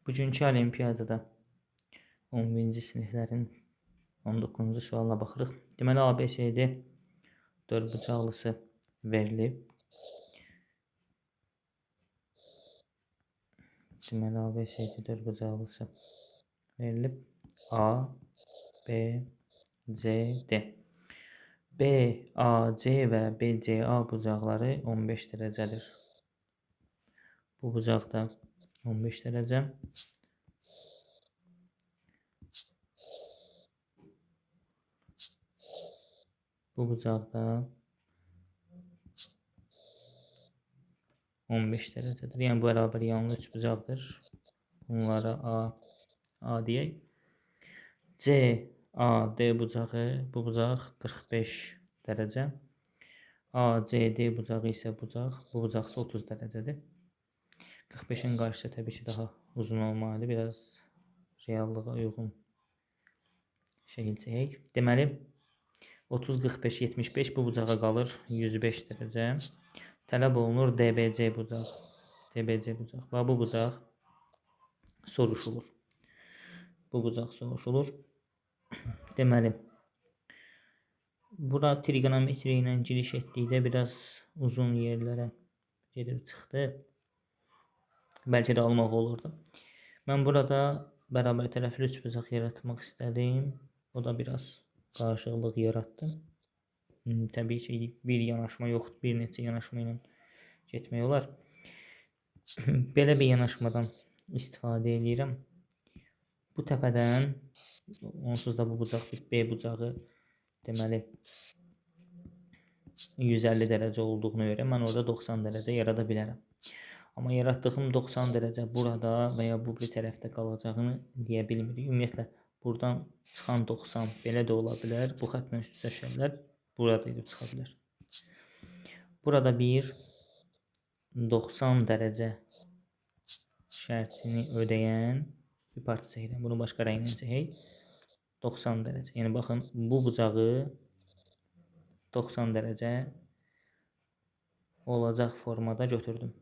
Bugünkü olimpiyadada 11-ci siniflərin 19-cu sualına baxırıq. Deməli, ABCD dördbucaqlısı verilib. Deməli, ABCD dördbucaqlısı verilib. A, B, C, D. B, A, C və BCA bucaqları 15 dərəcədir. Bu bucaq da 15 dərəcə. Bu bucaq da 15 dərəcədir. Yəni, bu bərabər yanlı üç bucaqdır. Bunlara A deyək. C, A, D bucağı, bu bucaq 45 dərəcə. A, C, D bucağı isə bu bucaq isə 30 dərəcədir. 45-in qarşısı təbii ki, daha uzun olmalıdır. Biraz reallığa uyğun şəkil çəkək. Deməli, 30, 45, 75 bu bucağa qalır 105 dərəcə. Tələb olunur DBC bucaq. DBC bucaq. Və bu bucaq soruşulur. Bu bucaq soruşulur. Deməli, bura trigonometri ilə giriş etdikdə biraz uzun yerlərə gedib çıxdı. Bəlkə də almaq olurdu. Mən burada bərabər tərəfli üç bucaq yaratmaq istədim. O da biraz qarışıqlıq yaratdı. Təbii ki, bir yanaşma yoxdur. Bir neçə yanaşma ilə getmək olar. Belə bir yanaşmadan istifadə edirəm. Bu təpədən, onsuz da bu bucaq B bucağı deməli 150 dərəcə olduğuna görə mən orada 90 dərəcə yarada bilərəm. Amma yaratdığım 90 dərəcə burada və ya bu bir tərəfdə qalacağını deyə bilmirik. Ümumiyyətlə, buradan çıxan 90 belə də ola bilər. Bu xətlə üstləşənlər burada edib çıxa bilər. Burada bir 90 dərəcə şərtini ödəyən bir parça çəkirəm. Bunu başqa rənglə çəkək. 90 dərəcə. Yəni, baxın, bu bucağı 90 dərəcə olacaq formada götürdüm.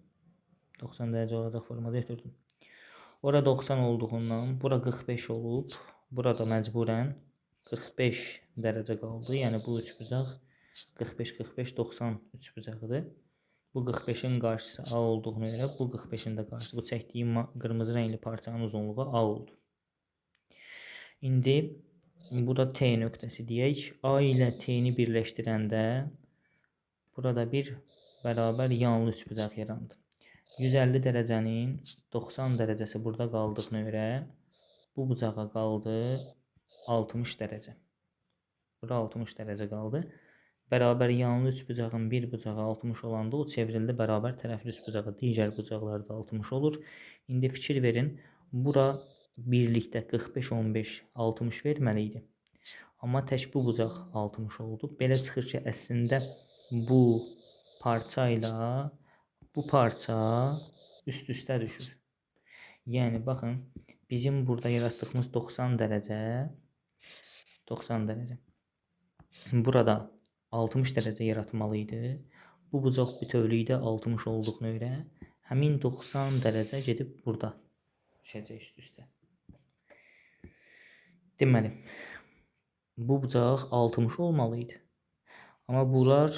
90 dərəcə olacaq formada götürdüm. Ora 90 olduğundan bura 45 olub. Burada məcburən 45 dərəcə qaldı. Yəni, bu üç bucaq 45, 45, 90 üç bucağıdır. Bu 45-in qarşısı A olduğuna görə bu 45-in də qarşısı. Bu çəkdiyim qırmızı rəngli parçanın uzunluğu A oldu. İndi burada T nöqtəsi deyək. A ilə T-ni birləşdirəndə burada bir bərabər yanlı üç bucaq yarandı. 150 dərəcənin 90 dərəcəsi burada qaldığına görə bu bucağa qaldı 60 dərəcə. Burada 60 dərəcə qaldı. Bərabər yanlı üç bucağın bir bucağı 60 olanda o çevrildi bərabər tərəfli üç bucağı. Digər bucaqlarda 60 olur. İndi fikir verin. Bura birlikdə 45, 15, 60 verməli idi. Amma tək bu bucaq 60 oldu. Belə çıxır ki, əslində bu parça ilə bu parça üst-üstə düşür. Yəni, baxın, bizim burada yaratdığımız 90 dərəcə burada 60 dərəcə yaratmalı idi. Bu bucaq bütövlükdə 60 olduğuna görə həmin 90 dərəcə gedib burada düşəcək üst-üstə. Deməli, bu bucaq 60 olmalı idi. Amma bunlar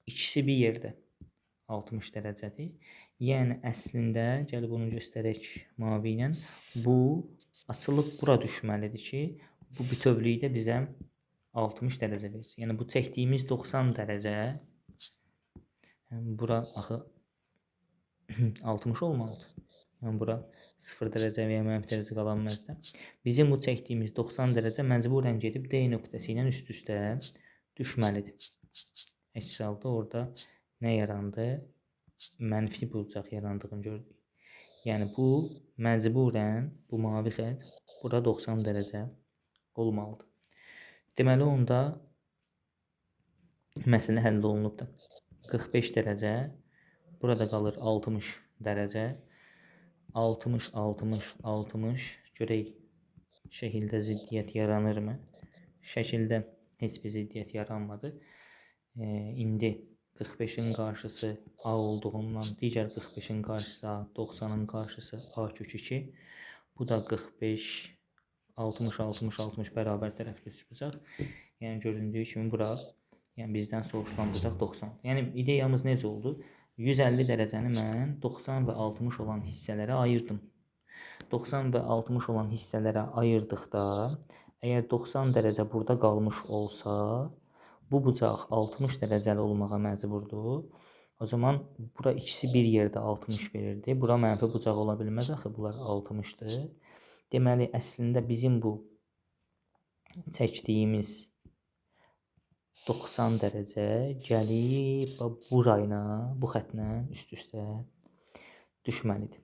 ikisi bir yerdə 60 dərəcədir. Yəni, əslində, gəlib bunu göstərək mavi ilə, bu açılıb bura düşməlidir ki, bu bütövlükdə bizə 60 dərəcə versin. Yəni, bu çəkdiyimiz 90 dərəcə, bura axı 60 olmalıdır. Yəni, bura 0 dərəcə və ya mənfi dərəcə qala bilməz də. Bizim bu çəkdiyimiz 90 dərəcə məcburən gedib D nöqtəsi ilə üst-üstə düşməlidir. Əks halda orada nə yarandı? Mənfi bucaq yarandığını gördük. Yəni, bu məcburən, bu mavi xət, bura 90 dərəcə olmalıdır. Deməli, onda məsələ həll olunub da. 45 dərəcə, burada qalır 60 dərəcə. 60, 60, 60. Görək, şəkildə ziddiyyət yaranırmı? Şəkildə heç bir ziddiyyət yaranmadı. İndi 45'in qarşısı A olduğundan digər 45'in qarşısı A, 90'ın qarşısı A kök 2. Bu da 45, 60, 60, 60 bərabər tərəfli üçbucaq. Yəni göründüyü kimi bura, yəni bizdən soruşulan bucaq 90. Yəni ideyamız necə oldu? 150 dərəcəni mən 90 və 60 olan hissələrə ayırdım. 90 və 60 olan hissələrə ayırdıqda, əgər 90 dərəcə burada qalmış olsa, bu bucaq 60 dərəcəli olmağa məcburdur. O zaman bura ikisi bir yerdə 60 verirdi. Bura mənfi bucaq ola bilməz axı, bunlar 60'dır. Deməli, əslində bizim bu çəkdiyimiz 90 dərəcə gəlib burayla, bu xətlə üst-üstə düşməlidir.